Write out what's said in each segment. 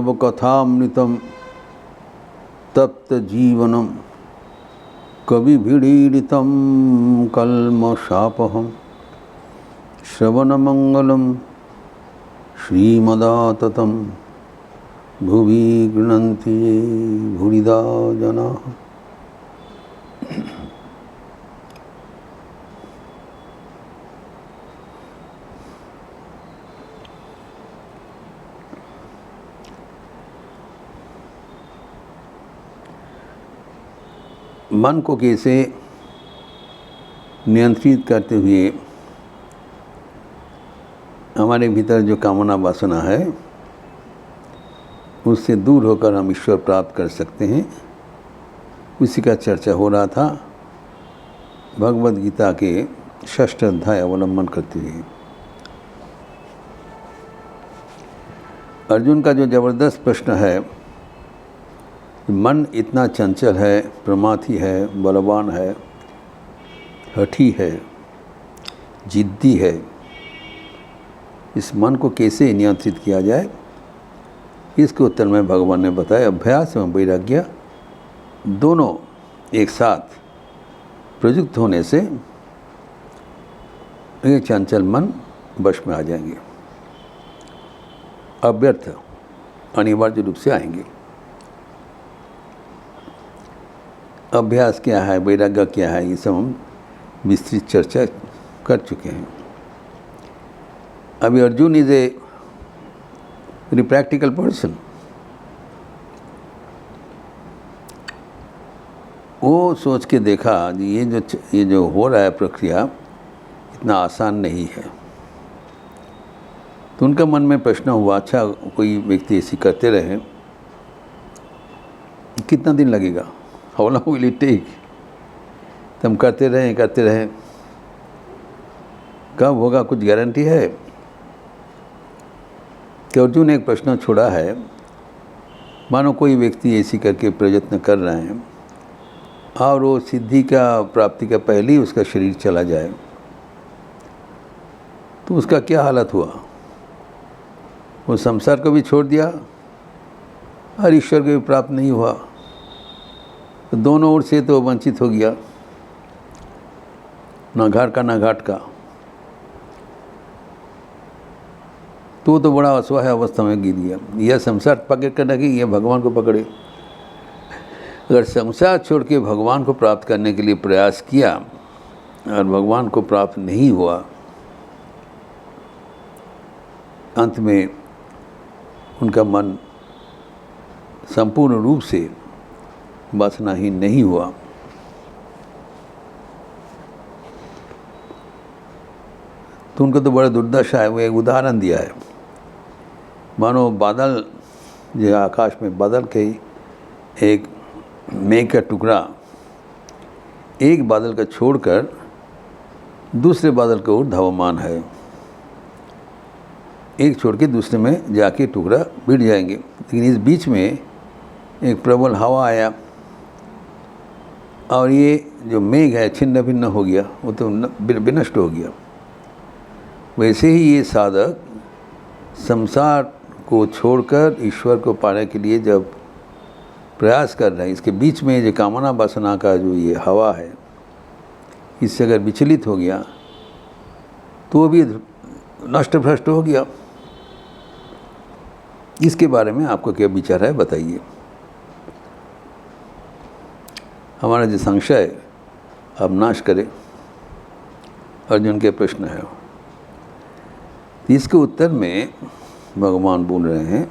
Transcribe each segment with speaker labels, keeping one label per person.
Speaker 1: तव कथामृतं तप्त जीवनं कविभिडीडितं कल्मषापहं श्रवणमंगलं श्रीमदाततं भुवि गृह्णन्ति ये भूरिदा जनाः। मन को कैसे नियंत्रित करते हुए हमारे भीतर जो कामना वासना है उससे दूर होकर हम ईश्वर प्राप्त कर सकते हैं, उसी का चर्चा हो रहा था भगवद गीता के 6ठ अध्याय अवलंबन करते हुए। अर्जुन का जो ज़बरदस्त प्रश्न है, मन इतना चंचल है, प्रमाथी है, बलवान है, हठी है, जिद्दी है, इस मन को कैसे नियंत्रित किया जाए, इसके उत्तर में भगवान ने बताया अभ्यास एवं वैराग्य दोनों एक साथ प्रयुक्त होने से ये चंचल मन वश में आ जाएंगे, अव्यर्थ अनिवार्य रूप से आएंगे। अभ्यास क्या है, वैराग्य क्या है, ये सब हम विस्तृत चर्चा कर चुके हैं। अभी Arjun is a very practical person. वो सोच के देखा ये जो हो रहा है प्रक्रिया इतना आसान नहीं है, तो उनका मन में प्रश्न हुआ, अच्छा कोई व्यक्ति ऐसी करते रहे कितना दिन लगेगा, how long will it take. तो हम करते रहें, कब होगा, कुछ गारंटी है? कि अर्जुन ने एक प्रश्न छोड़ा है, मानो कोई व्यक्ति ऐसी करके प्रयत्न कर रहे हैं और वो सिद्धि का प्राप्ति का पहले ही उसका शरीर चला जाए, तो उसका क्या हालत हुआ? वो संसार को भी छोड़ दिया और ईश्वर को भी प्राप्त नहीं हुआ, तो दोनों ओर से तो वंचित हो गया, ना घर का ना घाट का। तो बड़ा असहाय अवस्था में गिर गया। यह संसार पकड़ कर रखी, यह भगवान को पकड़े। अगर संसार छोड़ के भगवान को प्राप्त करने के लिए प्रयास किया और भगवान को प्राप्त नहीं हुआ, अंत में उनका मन संपूर्ण रूप से वासनाहीन नहीं हुआ, तो उनको तो बड़ा दुर्दशा है। वो एक उदाहरण दिया है, मानो बादल जो आकाश में बादल के एक मेघ का टुकड़ा एक बादल का छोड़कर दूसरे बादल की ओर धावमान है, एक छोड़ के दूसरे में जाके टुकड़ा भिड़ जाएंगे, लेकिन इस बीच में एक प्रबल हवा आया और ये जो मेघ है छिन्न भिन्न हो गया, वो तो विनष्ट हो गया। वैसे ही ये साधक संसार को छोड़कर ईश्वर को पाने के लिए जब प्रयास कर रहे हैं, इसके बीच में जो कामना वासना का जो ये हवा है, इससे अगर विचलित हो गया तो वो भी नष्ट भ्रष्ट हो गया। इसके बारे में आपको क्या विचार है, बताइए। हमारा जो संशय अब नाश करे, अर्जुन के प्रश्न है। इसके उत्तर में भगवान बोल रहे हैं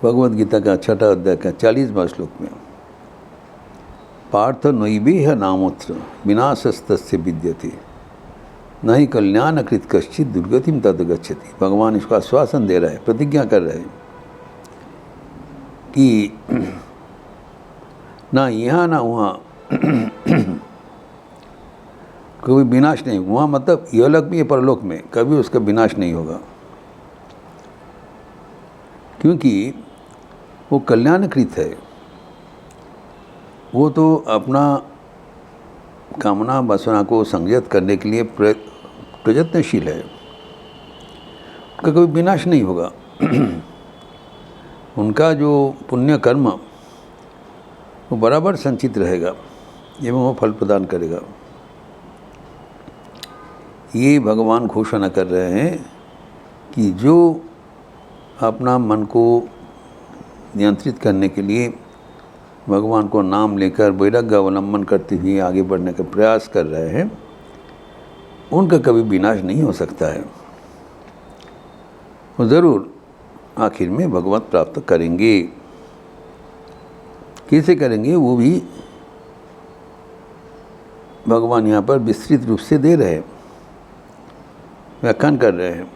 Speaker 1: भगवद गीता का 6ठा अध्याय का 40वां श्लोक में, पार्थ नैवेह नामोत्र विनाशस्तस्य विद्यते न ही कल्याणकृत कश्चित दुर्गतिम तद गच्छति। भगवान इसको आश्वासन दे रहे हैं, प्रतिज्ञा कर रहे हैं कि ना यहाँ ना वहाँ कभी विनाश नहीं। वहाँ मतलब इहलोक में, परलोक में कभी उसका विनाश नहीं होगा, क्योंकि वो कल्याणकृत है। वो तो अपना कामना वासना को संयत करने के लिए प्रयत्नशील है, उसका कभी विनाश नहीं होगा। उनका जो पुण्य कर्म वो बराबर संचित रहेगा एवं वो फल प्रदान करेगा। ये भगवान घोषणा कर रहे हैं कि जो अपना मन को नियंत्रित करने के लिए भगवान को नाम लेकर वैराग्य अवलंबन करते हुए आगे बढ़ने का प्रयास कर रहे हैं, उनका कभी विनाश नहीं हो सकता है। वो ज़रूर आखिर में भगवत प्राप्त करेंगे। कैसे करेंगे वो भी भगवान यहाँ पर विस्तृत रूप से दे रहे हैं, व्याख्यान कर रहे हैं।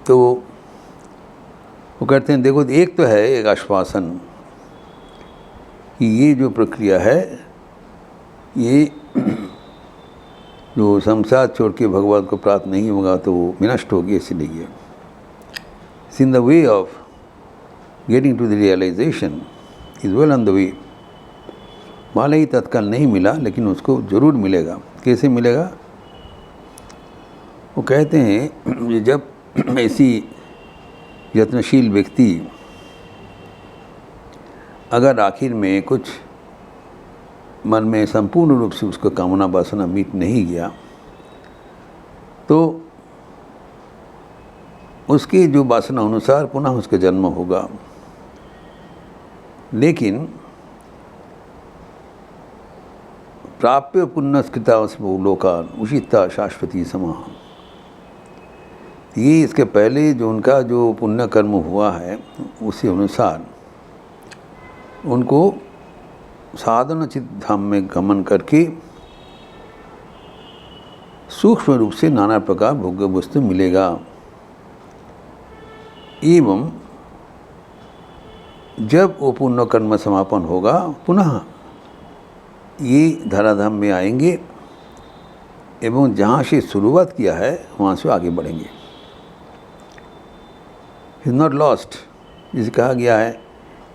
Speaker 1: तो वो कहते हैं देखो, एक तो है एक आश्वासन कि ये जो प्रक्रिया है ये जो संसार छोड़ के भगवान को प्राप्त नहीं होगा तो वो विनष्ट होगी, इसलिए in the way of getting to the realisation is well on the way. भले ही तत्काल नहीं मिला लेकिन उसको ज़रूर मिलेगा। कैसे मिलेगा? वो कहते हैं जब ऐसी यत्नशील व्यक्ति अगर आखिर में कुछ मन में संपूर्ण रूप से उसका कामना वासना मिट नहीं गया तो उसकी जो वासना अनुसार पुनः उसका जन्म होगा। लेकिन प्राप्य पुण्यस्कृता लोकान उषिता शाश्वती समाह, ये इसके पहले जो उनका जो पुण्य कर्म हुआ है उसी अनुसार उनको साधन चित धाम में गमन करके सूक्ष्म रूप से नाना प्रकार भोग्य वस्तु मिलेगा। एवं जब वो पुण्य कर्म समापन होगा पुनः ये धराधाम में आएंगे एवं जहाँ से शुरुआत किया है वहाँ से आगे बढ़ेंगे। इज नॉट लॉस्ट, जिसे कहा गया है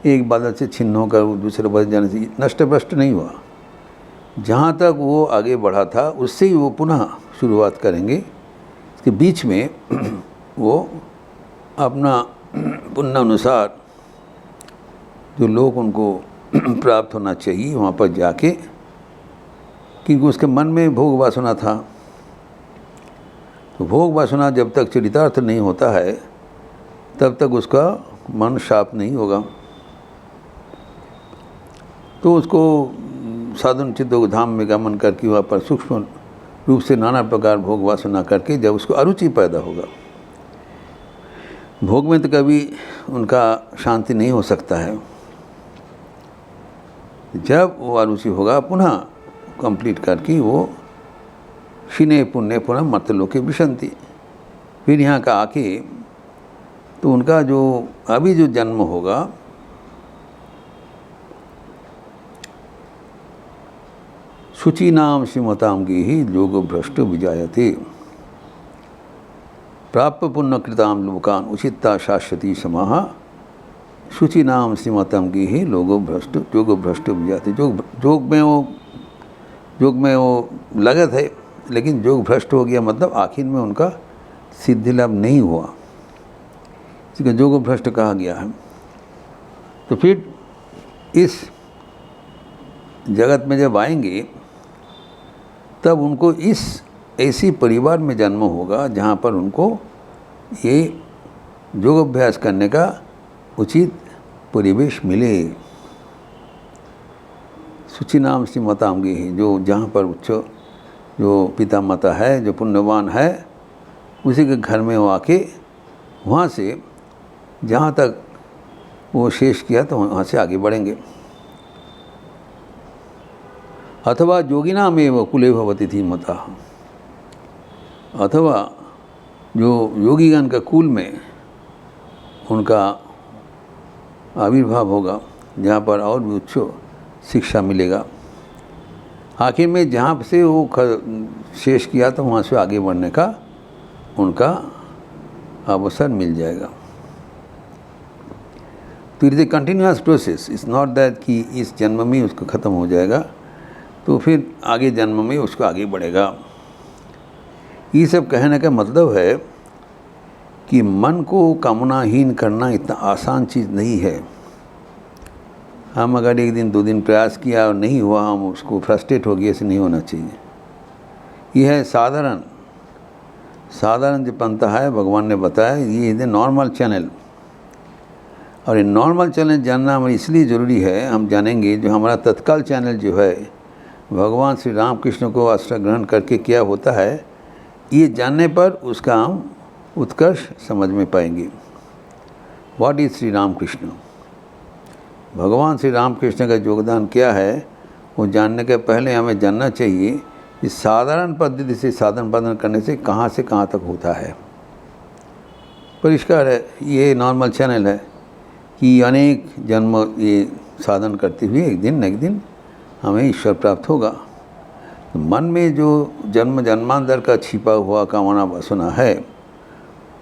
Speaker 1: एक बादल से छिन्न होकर दूसरे बादल जाने से नष्ट भ्रष्ट नहीं हुआ। जहाँ तक वो आगे बढ़ा था उससे ही वो पुनः शुरुआत करेंगे। इसके बीच में वो अपना पुण्य अनुसार जो लोग उनको प्राप्त होना चाहिए वहाँ पर जाके, क्योंकि उसके मन में भोग वासना था, तो भोग वासना जब तक चरितार्थ नहीं होता है तब तक उसका मन शाप नहीं होगा। तो उसको साधन चित्त धाम में गमन करके वहाँ पर सूक्ष्म रूप से नाना प्रकार भोग वासना करके जब उसको अरुचि पैदा होगा, भोग में तो कभी उनका शांति नहीं हो सकता है। जब वो अरुचि होगा पुनः कंप्लीट करके वो क्षीणे पुण्य पुनः मर्त्यलोके विशन्ति, फिर यहाँ का आके तो उनका जो अभी जो जन्म होगा शुचीनाम श्रीमताम गेहि योगो भ्रष्ट विजायते प्राप्य पुण्य कृताम लोकान उचिता शाश्वती समाह शुचीनाम श्रीमताम गेहि योगो भ्रष्ट विजायते। जोग में वो लगे थे लेकिन योग भ्रष्ट हो गया, मतलब आखिर में उनका सिद्धि लाभ नहीं हुआ, इसका योग भ्रष्ट कहा गया है। तो फिर इस जगत में जब आएंगे तब उनको इस ऐसी परिवार में जन्म होगा जहाँ पर उनको ये योग अभ्यास करने का उचित परिवेश मिले। शुचि नाम श्री मतांगी है, जो जहाँ पर उच्च जो पिता माता है, जो पुण्यवान है, उसी के घर में वो आके वहाँ से जहाँ तक वो शेष किया तो वहाँ से आगे बढ़ेंगे। अथवा योगिना में वो कुले भवती थी मता, अथवा जो योगीगण का कुल में उनका आविर्भाव होगा जहाँ पर और भी उच्च शिक्षा मिलेगा। आखिर में जहाँ से वो शेष किया तो वहाँ से आगे बढ़ने का उनका अवसर मिल जाएगा। तो it is a continuous process, it's not that कि इस जन्म में उसको ख़त्म हो जाएगा तो फिर आगे जन्म में उसको आगे बढ़ेगा। ये सब कहने का मतलब है कि मन को कामनाहीन करना इतना आसान चीज़ नहीं है। हम अगर एक दिन 2 दिन प्रयास किया और नहीं हुआ, हम उसको फ्रस्ट्रेट हो गए, ऐसे नहीं होना चाहिए। यह है साधारण जो पंथा है, भगवान ने बताया, ये है नॉर्मल चैनल। और ये नॉर्मल चैनल जानना हमें इसलिए ज़रूरी है, हम जानेंगे जो हमारा तत्काल चैनल जो है, भगवान श्री रामकृष्ण को आश्रय ग्रहण करके क्या होता है, ये जानने पर उसका हम उत्कर्ष समझ में पाएंगे। व्हाट इज़ श्री रामकृष्ण, भगवान श्री रामकृष्ण का योगदान क्या है, वो जानने के पहले हमें जानना चाहिए कि साधारण पद्धति से साधन पालन करने से कहाँ तक होता है। परिष्कार है, ये नॉर्मल चैनल है कि अनेक जन्म ये साधन करते हुए एक दिन हमें ईश्वर प्राप्त होगा। तो मन में जो जन्मांतर का छिपा हुआ कामना वासना है,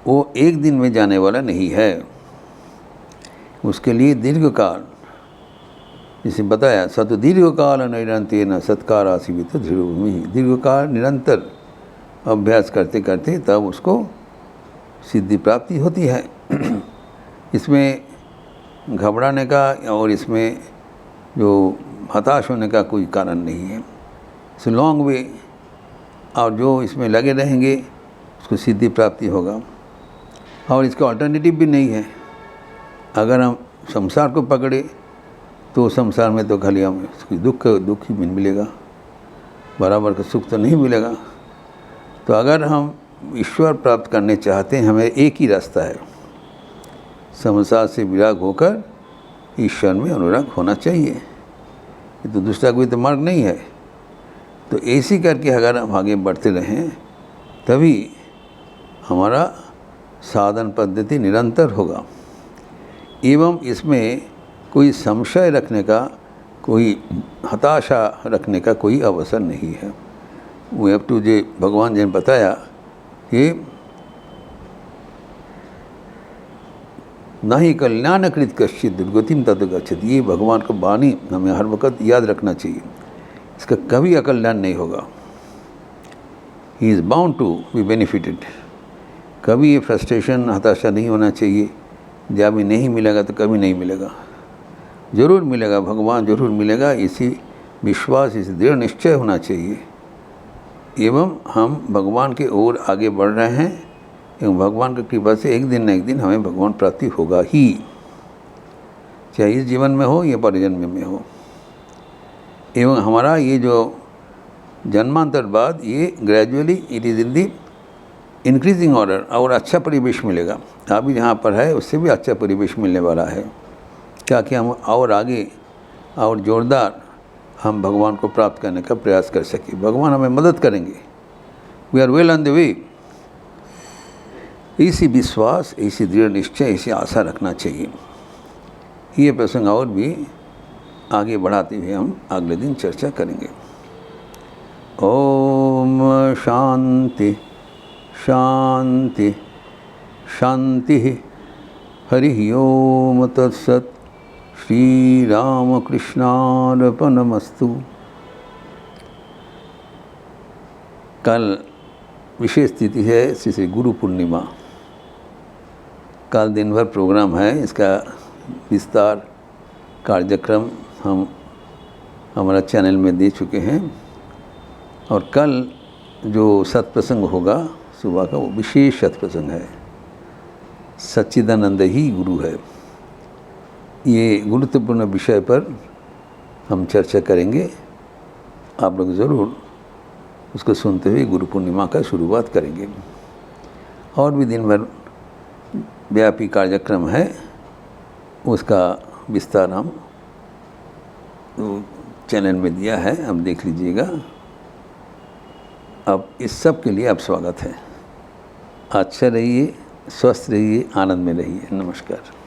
Speaker 1: वो एक दिन में जाने वाला नहीं है। उसके लिए दीर्घकाल, जिसे बताया, सत दीर्घकाल निरंतर सत्कार आसीवित दृढ़भूमि, दीर्घकाल निरंतर अभ्यास करते करते तब उसको सिद्धि प्राप्ति होती है। इसमें घबराने का और इसमें जो हताश होने का कोई कारण नहीं है। इट्स लॉन्ग वे, और जो इसमें लगे रहेंगे उसको सिद्धि प्राप्ति होगा। और इसका अल्टरनेटिव भी नहीं है। अगर हम संसार को पकड़े तो संसार में तो खाली हमें दुख ही मिलेगा, बराबर का सुख तो नहीं मिलेगा। तो अगर हम ईश्वर प्राप्त करने चाहते हैं, हमें एक ही रास्ता है, संसार से विराग होकर ईश्वर में अनुराग होना चाहिए। ये तो दूसरा कोई तो मार्ग नहीं है। तो ऐसी करके अगर हम आगे बढ़ते रहें, तभी हमारा साधन पद्धति निरंतर होगा। एवं इसमें कोई संशय रखने का, कोई हताशा रखने का कोई अवसर नहीं है। वो अब टू जो भगवान जी ने बताया कि न ही कल्याणकृत कश्चित दुर्गतिम तद गच्छति, ये भगवान का वाणी हमें हर वक्त याद रखना चाहिए। इसका कभी अकल्याण नहीं होगा। He is bound to be benefited. कभी ये फ्रस्ट्रेशन, हताशा नहीं होना चाहिए। जब भी नहीं मिलेगा तो कभी नहीं मिलेगा, ज़रूर मिलेगा, भगवान ज़रूर मिलेगा, इसी विश्वास, इसी दृढ़ निश्चय होना चाहिए। एवं हम भगवान की ओर आगे बढ़ रहे हैं, एवं भगवान की कृपा से एक दिन न एक दिन हमें भगवान प्राप्ति होगा ही, चाहे इस जीवन में हो या परजन्म में हो। एवं हमारा ये जो जन्मांतर बाद, ये gradually it is in the increasing order, और अच्छा परिवेश मिलेगा। अभी जहाँ पर है उससे भी अच्छा परिवेश मिलने वाला है, ताकि हम और आगे और जोरदार हम भगवान को प्राप्त करने का प्रयास कर सकें। भगवान हमें मदद करेंगे। We are well on the way. इसी विश्वास, इसी दृढ़ निश्चय, इसी आशा रखना चाहिए। ये प्रसंग और भी आगे बढ़ाते हुए हम अगले दिन चर्चा करेंगे। ओम शांति शांति शांति। हरि ओम तत्सत्। श्री रामकृष्णार्पणमस्तु। कल विशेष तिथि है श्री गुरु पूर्णिमा। कल दिन भर प्रोग्राम है, इसका विस्तार कार्यक्रम हम हमारा चैनल में दे चुके हैं। और कल जो सत्प्रसंग होगा सुबह का, वो विशेष सत्प्रसंग है। सच्चिदानंद ही गुरु है। ये गुरुत्वपूर्ण विषय पर हम चर्चा करेंगे। आप लोग ज़रूर उसको सुनते हुए गुरु पूर्णिमा का शुरुआत करेंगे। और भी दिन भर व्यापी कार्यक्रम है, उसका विस्तार हम चैनल में दिया है, आप देख लीजिएगा। अब इस सब के लिए आप स्वागत है। अच्छा रहिए, स्वस्थ रहिए, आनंद में रहिए। नमस्कार।